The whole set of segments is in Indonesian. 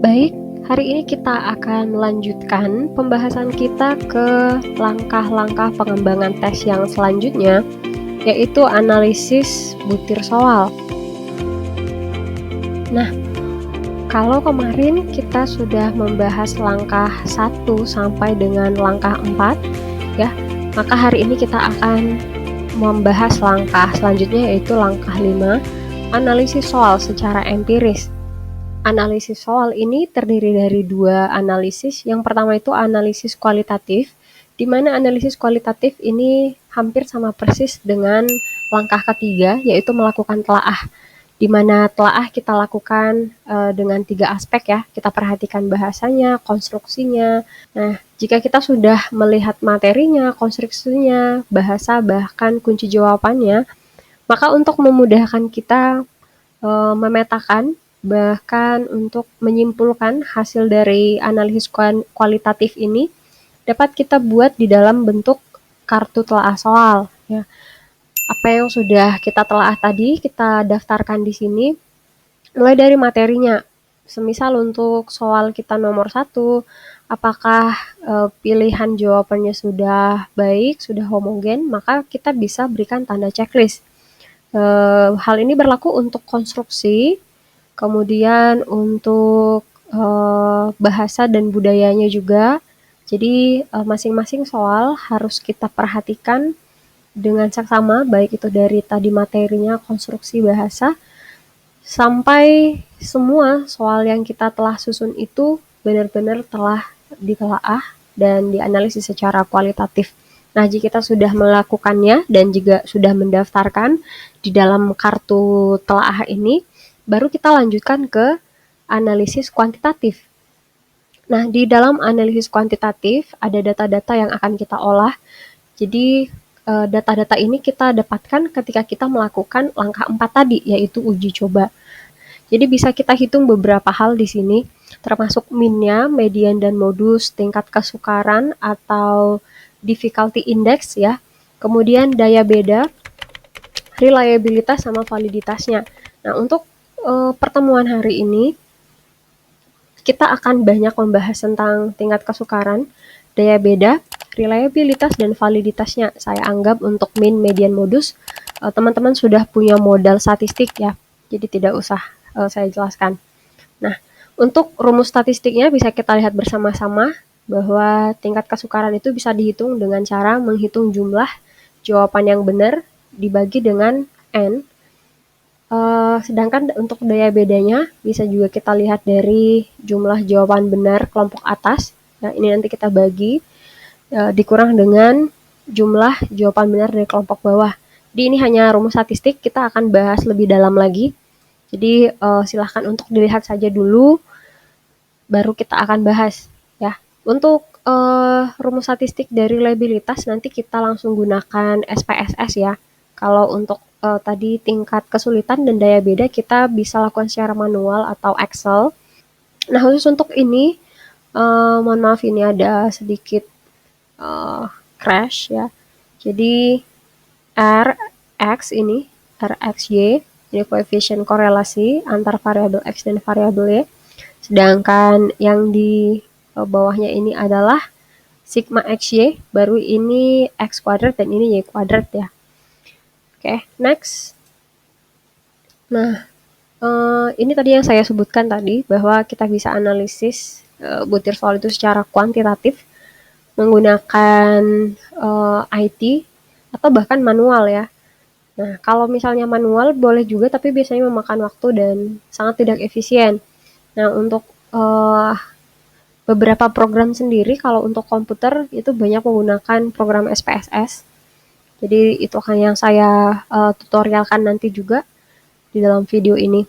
Baik, hari ini kita akan melanjutkan pembahasan kita ke langkah-langkah pengembangan tes yang selanjutnya, yaitu analisis butir soal. Nah, kalau kemarin kita sudah membahas langkah 1 sampai dengan langkah 4, ya, maka hari ini kita akan membahas langkah selanjutnya, yaitu langkah 5, analisis soal secara empiris. Analisis soal ini terdiri dari 2 analisis. Yang pertama itu analisis kualitatif, di mana analisis kualitatif ini hampir sama persis dengan langkah ketiga, yaitu melakukan telaah, di mana telaah kita lakukan dengan 3 aspek ya. Kita perhatikan bahasanya, konstruksinya. Nah, jika kita sudah melihat materinya, konstruksinya, bahasa, bahkan kunci jawabannya, maka untuk memudahkan kita memetakan bahkan untuk menyimpulkan hasil dari analisis kualitatif ini dapat kita buat di dalam bentuk kartu telaah soal. Ya. Apa yang sudah kita telaah tadi kita daftarkan di sini, mulai dari materinya. Semisal untuk soal kita nomor 1, apakah pilihan jawabannya sudah baik, sudah homogen, maka kita bisa berikan tanda checklist. Hal ini berlaku untuk konstruksi, kemudian untuk bahasa dan budayanya juga. Jadi masing-masing soal harus kita perhatikan dengan seksama, baik itu dari tadi materinya, konstruksi, bahasa, sampai semua soal yang kita telah susun itu benar-benar telah ditelaah dan dianalisis secara kualitatif. Nah, jika kita sudah melakukannya dan juga sudah mendaftarkan di dalam kartu telaah ini, baru kita lanjutkan ke analisis kuantitatif. Nah, di dalam analisis kuantitatif ada data-data yang akan kita olah. Jadi, data-data ini kita dapatkan ketika kita melakukan langkah 4 tadi, yaitu uji coba. Jadi bisa kita hitung beberapa hal di sini, termasuk min-nya, median dan modus, tingkat kesukaran atau difficulty index ya. Kemudian daya beda, reliabilitas sama validitasnya. Nah, untuk pertemuan hari ini kita akan banyak membahas tentang tingkat kesukaran, daya beda, reliabilitas dan validitasnya. Saya anggap untuk min, median, modus teman-teman sudah punya modal statistik ya. Jadi tidak usah saya jelaskan. Nah, untuk rumus statistiknya bisa kita lihat bersama-sama bahwa tingkat kesukaran itu bisa dihitung dengan cara menghitung jumlah jawaban yang benar dibagi dengan N. Sedangkan untuk daya bedanya bisa juga kita lihat dari jumlah jawaban benar kelompok atas. Nah, ini nanti kita bagi dikurang dengan jumlah jawaban benar dari kelompok bawah. Jadi ini hanya rumus statistik, kita akan bahas lebih dalam lagi. Jadi silahkan untuk dilihat saja dulu, baru kita akan bahas ya. Untuk rumus statistik dari reliabilitas nanti kita langsung gunakan SPSS ya. Kalau untuk tadi tingkat kesulitan dan daya beda kita bisa lakukan secara manual atau Excel. Nah, khusus untuk ini mohon maaf ini ada sedikit crash ya. Jadi Rx ini RxY ini koefisien korelasi antar variabel X dan variabel Y. Sedangkan yang di bawahnya ini adalah sigma XY, baru ini X kuadrat dan ini Y kuadrat ya. Oke, next. Nah, ini tadi yang saya sebutkan tadi, bahwa kita bisa analisis butir soal itu secara kuantitatif menggunakan IT atau bahkan manual ya. Nah, kalau misalnya manual boleh juga, tapi biasanya memakan waktu dan sangat tidak efisien. Nah, untuk beberapa program sendiri, kalau untuk komputer itu banyak menggunakan program SPSS. Jadi itu akan yang saya tutorialkan nanti juga di dalam video ini.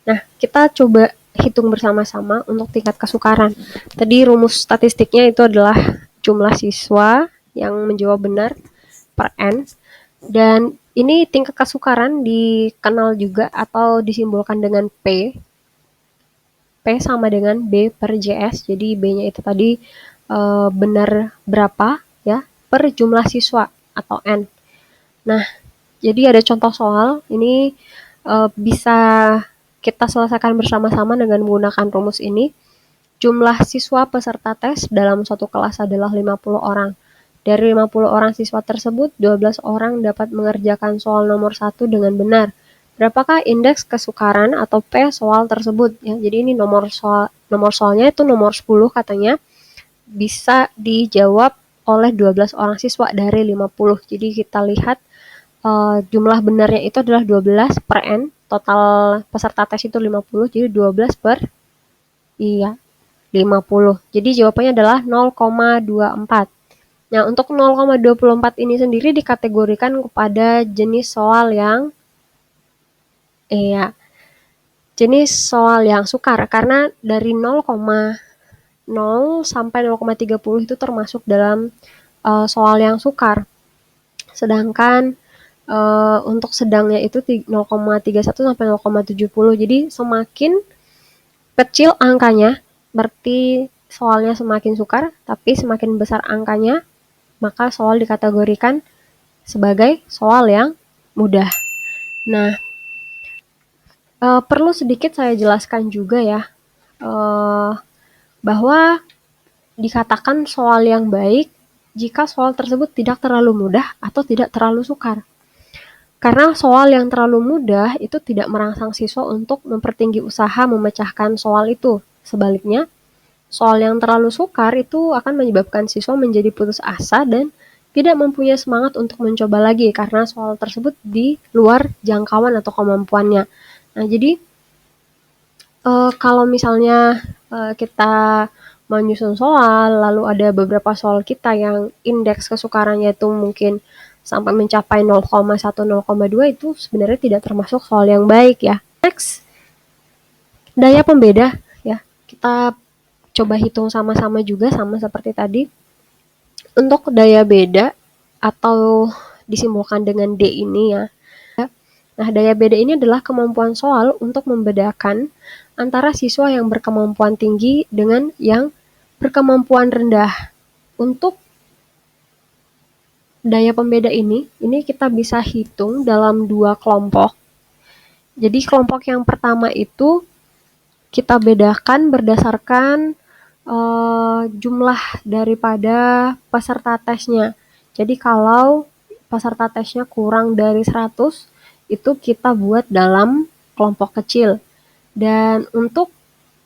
Nah, kita coba hitung bersama-sama untuk tingkat kesukaran. Tadi rumus statistiknya itu adalah jumlah siswa yang menjawab benar per N. Dan ini tingkat kesukaran dikenal juga atau disimbolkan dengan P. P sama dengan B per JS. Jadi B-nya itu tadi benar berapa ya per jumlah siswa atau N. Nah, jadi ada contoh soal. Ini bisa kita selesaikan bersama-sama dengan menggunakan rumus ini. Jumlah siswa peserta tes dalam suatu kelas adalah 50 orang. Dari 50 orang siswa tersebut, 12 orang dapat mengerjakan soal nomor 1 dengan benar. Berapakah indeks kesukaran atau P soal tersebut? Ya, jadi ini nomor soalnya itu nomor 10 katanya. Bisa dijawab oleh 12 orang siswa dari 50. Jadi kita lihat jumlah benarnya itu adalah 12 per N. Total peserta tes itu 50, jadi 12 per 50. Jadi jawabannya adalah 0,24. Nah, untuk 0,24 ini sendiri dikategorikan kepada jenis soal yang sukar, karena dari 0,0 sampai 0,30 itu termasuk dalam soal yang sukar. Sedangkan untuk sedangnya itu 0,31 sampai 0,70. Jadi semakin kecil angkanya, berarti soalnya semakin sukar, tapi semakin besar angkanya, maka soal dikategorikan sebagai soal yang mudah. Nah, perlu sedikit saya jelaskan juga ya, bahwa dikatakan soal yang baik jika soal tersebut tidak terlalu mudah atau tidak terlalu sukar. Karena soal yang terlalu mudah itu tidak merangsang siswa untuk mempertinggi usaha memecahkan soal itu. Sebaliknya, soal yang terlalu sukar itu akan menyebabkan siswa menjadi putus asa dan tidak mempunyai semangat untuk mencoba lagi karena soal tersebut di luar jangkauan atau kemampuannya. Nah, jadi kalau misalnya kita menyusun soal, lalu ada beberapa soal kita yang indeks kesukarannya itu mungkin sampai mencapai 0,1, 0,2 itu sebenarnya tidak termasuk soal yang baik ya. Next, daya pembeda ya. Kita coba hitung sama-sama juga sama seperti tadi. Untuk daya beda atau disimbolkan dengan D ini ya. Nah, daya beda ini adalah kemampuan soal untuk membedakan antara siswa yang berkemampuan tinggi dengan yang berkemampuan rendah. Untuk daya pembeda ini kita bisa hitung dalam dua kelompok. Jadi kelompok yang pertama itu kita bedakan berdasarkan jumlah daripada peserta tesnya. Jadi kalau peserta tesnya kurang dari 100, itu kita buat dalam kelompok kecil. Dan untuk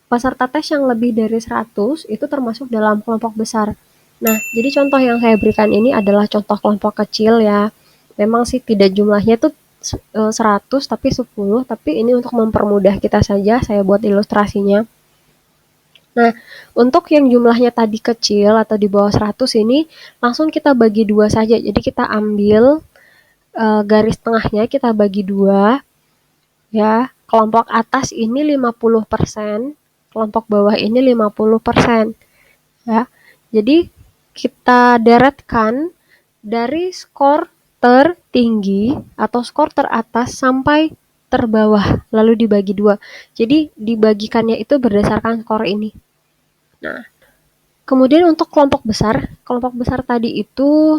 peserta tes yang lebih dari 100, itu termasuk dalam kelompok besar. Nah, jadi contoh yang saya berikan ini adalah contoh kelompok kecil ya. Memang sih tidak jumlahnya tuh 100 tapi 10, tapi ini untuk mempermudah kita saja saya buat ilustrasinya. Nah, untuk yang jumlahnya tadi kecil atau di bawah 100 ini langsung kita bagi dua saja. Jadi kita ambil garis tengahnya kita bagi dua ya. Kelompok atas ini 50%, kelompok bawah ini 50% ya. Jadi kita deretkan dari skor tertinggi atau skor teratas sampai terbawah, lalu dibagi dua. Jadi dibagikannya itu berdasarkan skor ini. Nah, kemudian untuk kelompok besar tadi itu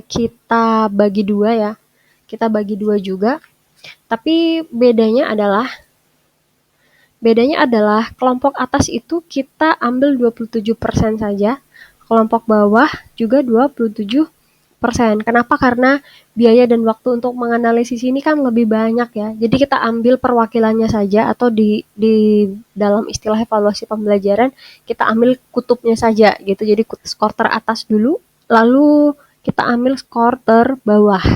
kita bagi dua ya. Kita bagi dua juga. Tapi bedanya adalah kelompok atas itu kita ambil 27% saja, kelompok bawah juga 27%. Kenapa? Karena biaya dan waktu untuk menganalisis ini kan lebih banyak ya. Jadi kita ambil perwakilannya saja atau di dalam istilah evaluasi pembelajaran kita ambil kutubnya saja gitu. Jadi skor teratas dulu, lalu kita ambil skor terbawah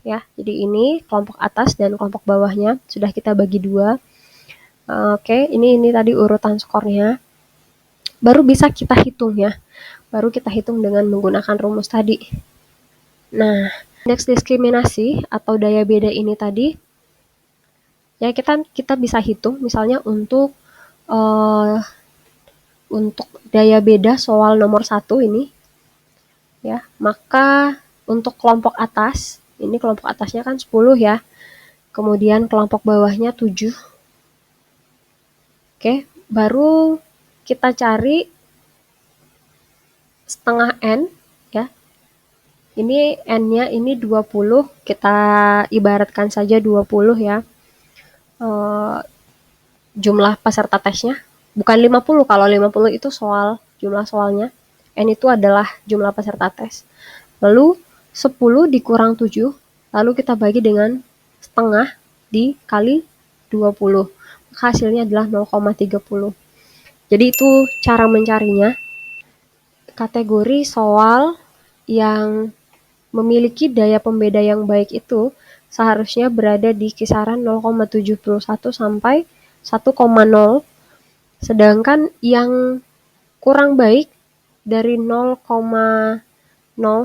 ya. Jadi ini kelompok atas dan kelompok bawahnya sudah kita bagi dua. Oke, ini tadi urutan skornya. Baru bisa kita hitung ya. Baru kita hitung dengan menggunakan rumus tadi. Nah, indeks diskriminasi atau daya beda ini tadi, ya kita bisa hitung misalnya untuk daya beda soal nomor 1 ini, ya, maka untuk kelompok atas, ini kelompok atasnya kan 10 ya, kemudian kelompok bawahnya 7. Oke, baru kita cari setengah N ya. Ini N-nya ini 20, kita ibaratkan saja 20 ya. jumlah peserta tesnya, bukan 50, kalau 50 itu jumlah soalnya, N itu adalah jumlah peserta tes. Lalu 10 dikurang 7, lalu kita bagi dengan setengah dikali 20. Maka hasilnya adalah 0,30. Jadi itu cara mencarinya. Kategori soal yang memiliki daya pembeda yang baik itu seharusnya berada di kisaran 0,71 sampai 1,0, sedangkan yang kurang baik dari 0,0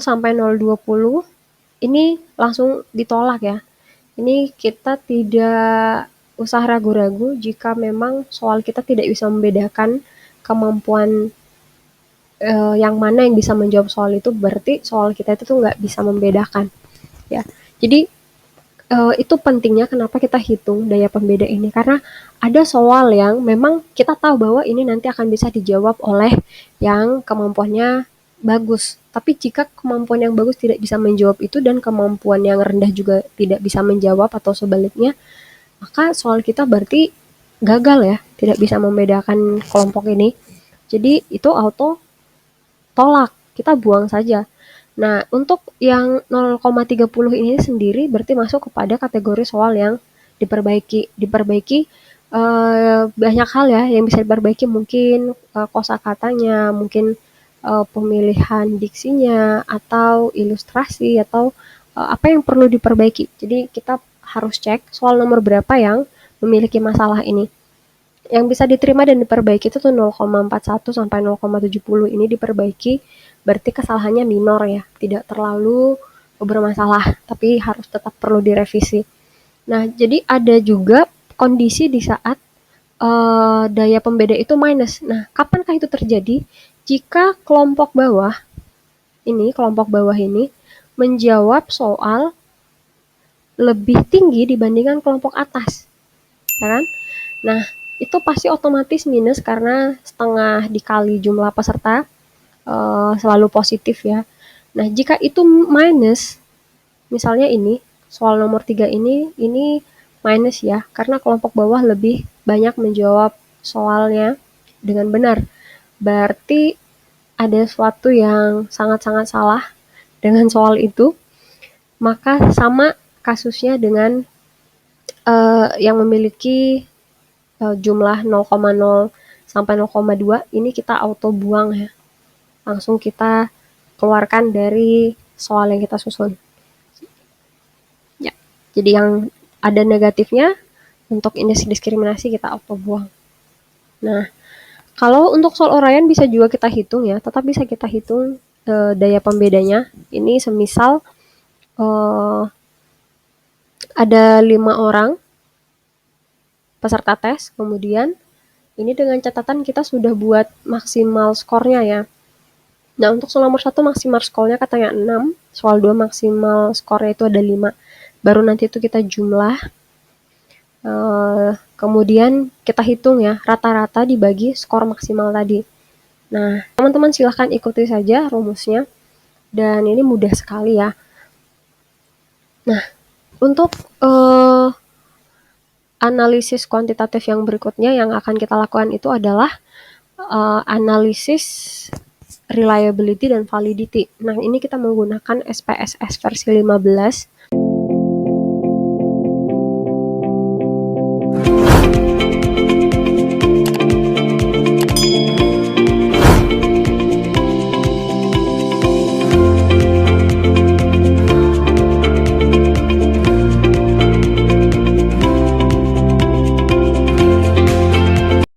sampai 0,20 ini langsung ditolak ya. Ini kita tidak usah ragu-ragu jika memang soal kita tidak bisa membedakan kemampuan yang mana yang bisa menjawab soal itu, berarti soal kita itu tuh nggak bisa membedakan ya. Jadi itu pentingnya kenapa kita hitung daya pembeda ini, karena ada soal yang memang kita tahu bahwa ini nanti akan bisa dijawab oleh yang kemampuannya bagus. Tapi jika kemampuan yang bagus tidak bisa menjawab itu dan kemampuan yang rendah juga tidak bisa menjawab atau sebaliknya, maka soal kita berarti gagal ya, tidak bisa membedakan kelompok ini. Jadi itu auto tolak, kita buang saja. Nah, untuk yang 0,30 ini sendiri berarti masuk kepada kategori soal yang diperbaiki. Diperbaiki banyak hal ya yang bisa diperbaiki, mungkin kosakatanya, mungkin pemilihan diksinya, atau ilustrasi, atau apa yang perlu diperbaiki. Jadi kita harus cek soal nomor berapa yang memiliki masalah ini. Yang bisa diterima dan diperbaiki itu tuh 0,41 sampai 0,70 ini diperbaiki, berarti kesalahannya minor ya, tidak terlalu bermasalah, tapi harus tetap perlu direvisi. Nah, jadi ada juga kondisi di saat daya pembeda itu minus. Nah, kapankah itu terjadi? Jika kelompok bawah ini menjawab soal lebih tinggi dibandingkan kelompok atas, ya kan? Nah, itu pasti otomatis minus karena setengah dikali jumlah peserta selalu positif ya. Nah, jika itu minus, misalnya ini, soal nomor 3 ini minus ya, karena kelompok bawah lebih banyak menjawab soalnya dengan benar. Berarti ada sesuatu yang sangat-sangat salah dengan soal itu, maka sama kasusnya dengan yang memiliki jumlah 0,0 sampai 0,2 ini kita auto buang ya. Langsung kita keluarkan dari soal yang kita susun. Ya. Jadi yang ada negatifnya untuk indeks diskriminasi kita auto buang. Nah, kalau untuk soal uraian bisa juga kita hitung ya, tetap bisa kita hitung daya pembedanya. Ini semisal ada 5 orang peserta tes, kemudian ini dengan catatan kita sudah buat maksimal skornya ya. Nah, untuk soal nomor 1 maksimal skornya katanya 6, soal 2 maksimal skornya itu ada 5. Baru nanti itu kita jumlah, kemudian kita hitung ya, rata-rata dibagi skor maksimal tadi. Nah, teman-teman silahkan ikuti saja rumusnya, dan ini mudah sekali ya. Nah, untuk analisis kuantitatif yang berikutnya yang akan kita lakukan itu adalah analisis reliability dan validity. Nah, ini kita menggunakan SPSS versi 15.